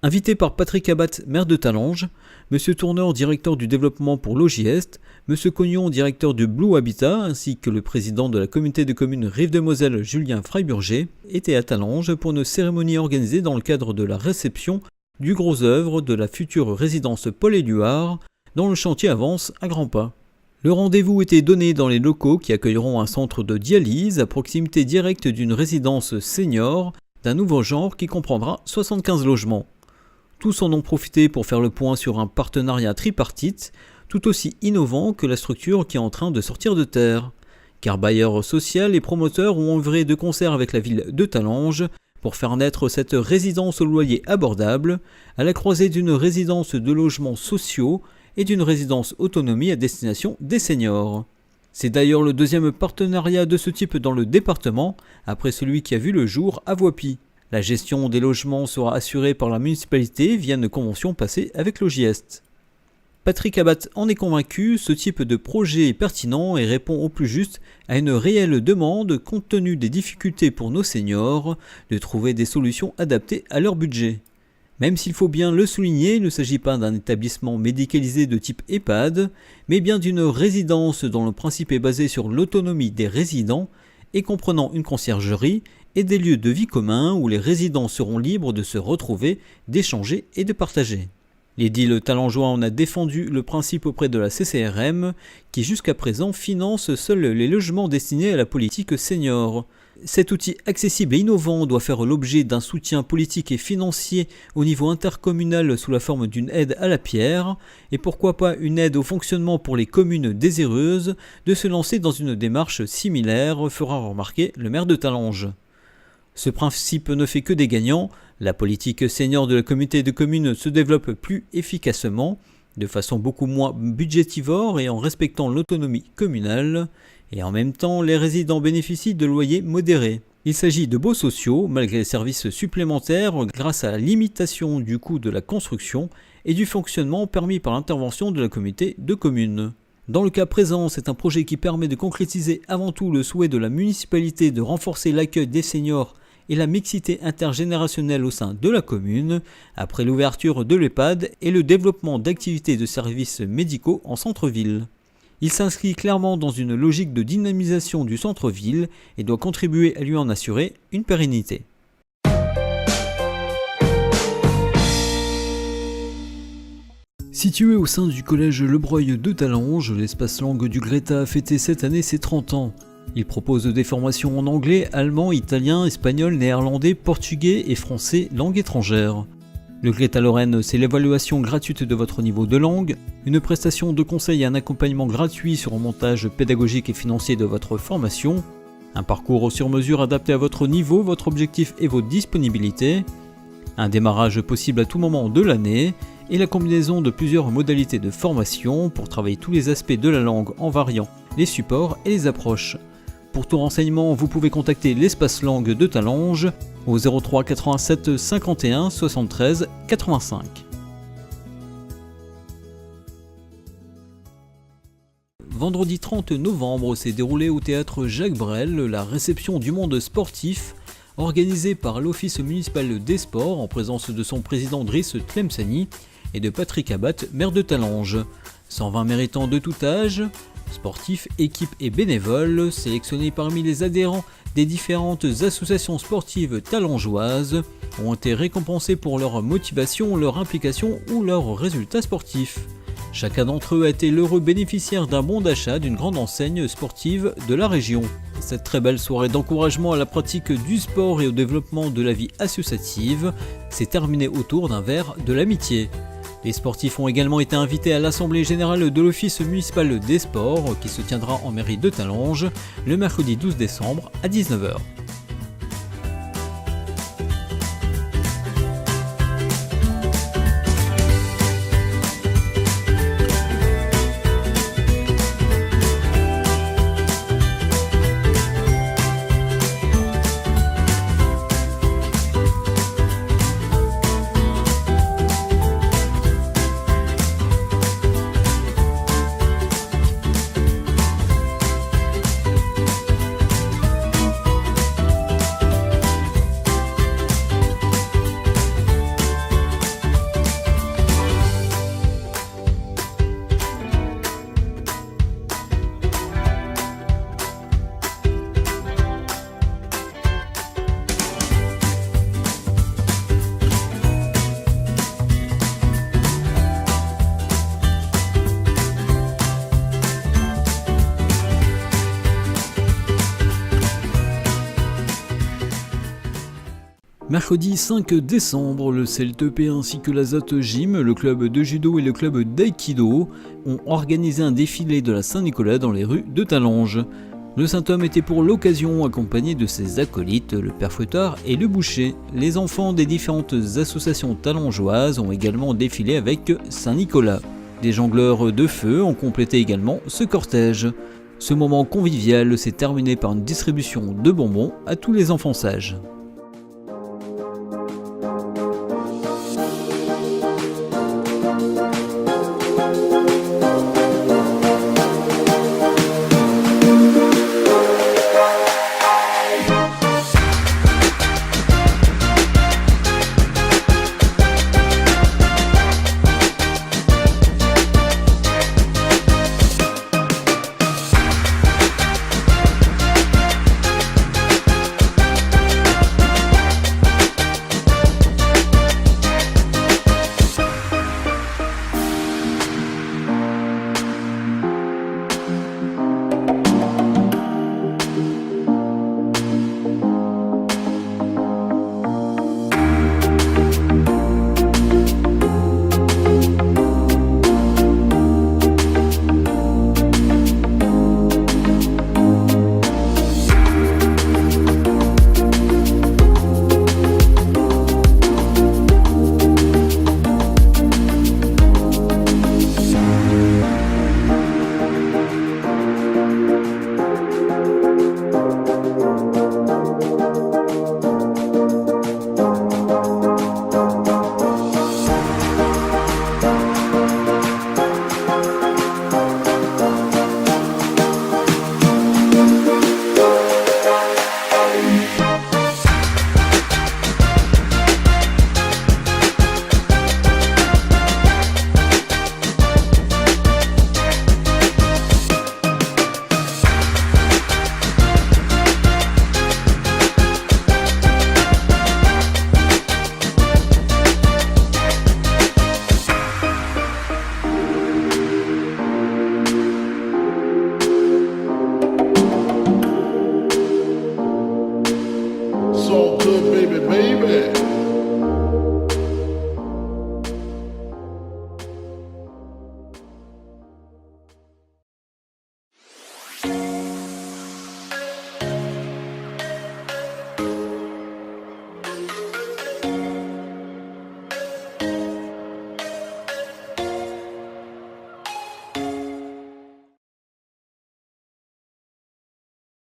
Invité par Patrick Abat, maire de Talange, M. Tourneur, directeur du développement pour Logis-Est, M. Cognon, directeur du Blue Habitat, ainsi que le président de la communauté de communes Rive-de-Moselle, Julien Freiburger, étaient à Talange pour une cérémonie organisée dans le cadre de la réception du gros œuvre de la future résidence Paul-Éluard, dont le chantier avance à grands pas. Le rendez-vous était donné dans les locaux qui accueilleront un centre de dialyse à proximité directe d'une résidence senior d'un nouveau genre qui comprendra 75 logements. Tous en ont profité pour faire le point sur un partenariat tripartite, tout aussi innovant que la structure qui est en train de sortir de terre. Car bailleurs social et promoteurs ont œuvré de concert avec la ville de Talange pour faire naître cette résidence au loyer abordable, à la croisée d'une résidence de logements sociaux et d'une résidence autonomie à destination des seniors. C'est d'ailleurs le deuxième partenariat de ce type dans le département, après celui qui a vu le jour à Voipy. La gestion des logements sera assurée par la municipalité via une convention passée avec Logis-Est. Patrick Abat en est convaincu, ce type de projet est pertinent et répond au plus juste à une réelle demande compte tenu des difficultés pour nos seniors de trouver des solutions adaptées à leur budget. Même s'il faut bien le souligner, il ne s'agit pas d'un établissement médicalisé de type EHPAD, mais bien d'une résidence dont le principe est basé sur l'autonomie des résidents et comprenant une conciergerie et des lieux de vie communs où les résidents seront libres de se retrouver, d'échanger et de partager. L'édile talangeois en a défendu le principe auprès de la CCRM, qui jusqu'à présent finance seuls les logements destinés à la politique senior. Cet outil accessible et innovant doit faire l'objet d'un soutien politique et financier au niveau intercommunal sous la forme d'une aide à la pierre, et pourquoi pas une aide au fonctionnement pour les communes désireuses de se lancer dans une démarche similaire, fera remarquer le maire de Talange. Ce principe ne fait que des gagnants, la politique senior de la communauté de communes se développe plus efficacement, de façon beaucoup moins budgétivore et en respectant l'autonomie communale, et en même temps les résidents bénéficient de loyers modérés. Il s'agit de baux sociaux, malgré les services supplémentaires grâce à la limitation du coût de la construction et du fonctionnement permis par l'intervention de la communauté de communes. Dans le cas présent, c'est un projet qui permet de concrétiser avant tout le souhait de la municipalité de renforcer l'accueil des seniors et la mixité intergénérationnelle au sein de la commune, après l'ouverture de l'EHPAD et le développement d'activités de services médicaux en centre-ville. Il s'inscrit clairement dans une logique de dynamisation du centre-ville et doit contribuer à lui en assurer une pérennité. Situé au sein du collège Le Breuil de Talange, l'espace langue du Greta a fêté cette année ses 30 ans. Il propose des formations en anglais, allemand, italien, espagnol, néerlandais, portugais et français, langue étrangère. Le Greta Lorraine, c'est l'évaluation gratuite de votre niveau de langue, une prestation de conseil et un accompagnement gratuit sur un montage pédagogique et financier de votre formation, un parcours sur mesure adapté à votre niveau, votre objectif et vos disponibilités, un démarrage possible à tout moment de l'année, et la combinaison de plusieurs modalités de formation pour travailler tous les aspects de la langue en variant les supports et les approches. Pour tout renseignement, vous pouvez contacter l'espace langue de Talange au 03 87 51 73 85. Vendredi 30 novembre s'est déroulée au théâtre Jacques Brel la réception du monde sportif organisée par l'Office municipal des sports en présence de son président Driss Tlemceni et de Patrick Abat, maire de Talange. 120 méritants de tout âge, sportifs, équipes et bénévoles, sélectionnés parmi les adhérents des différentes associations sportives talangeoises, ont été récompensés pour leur motivation, leur implication ou leurs résultats sportifs. Chacun d'entre eux a été l'heureux bénéficiaire d'un bon d'achat d'une grande enseigne sportive de la région. Cette très belle soirée d'encouragement à la pratique du sport et au développement de la vie associative s'est terminée autour d'un verre de l'amitié. Les sportifs ont également été invités à l'Assemblée Générale de l'Office municipal des sports qui se tiendra en mairie de Talange le mercredi 12 décembre à 19h. Mercredi 5 décembre, le CLTP ainsi que l'Azote Gym, le club de judo et le club d'aïkido ont organisé un défilé de la Saint-Nicolas dans les rues de Talange. Le saint homme était pour l'occasion accompagné de ses acolytes, le père Fouettard et le boucher. Les enfants des différentes associations talangeoises ont également défilé avec Saint-Nicolas. Des jongleurs de feu ont complété également ce cortège. Ce moment convivial s'est terminé par une distribution de bonbons à tous les enfants sages.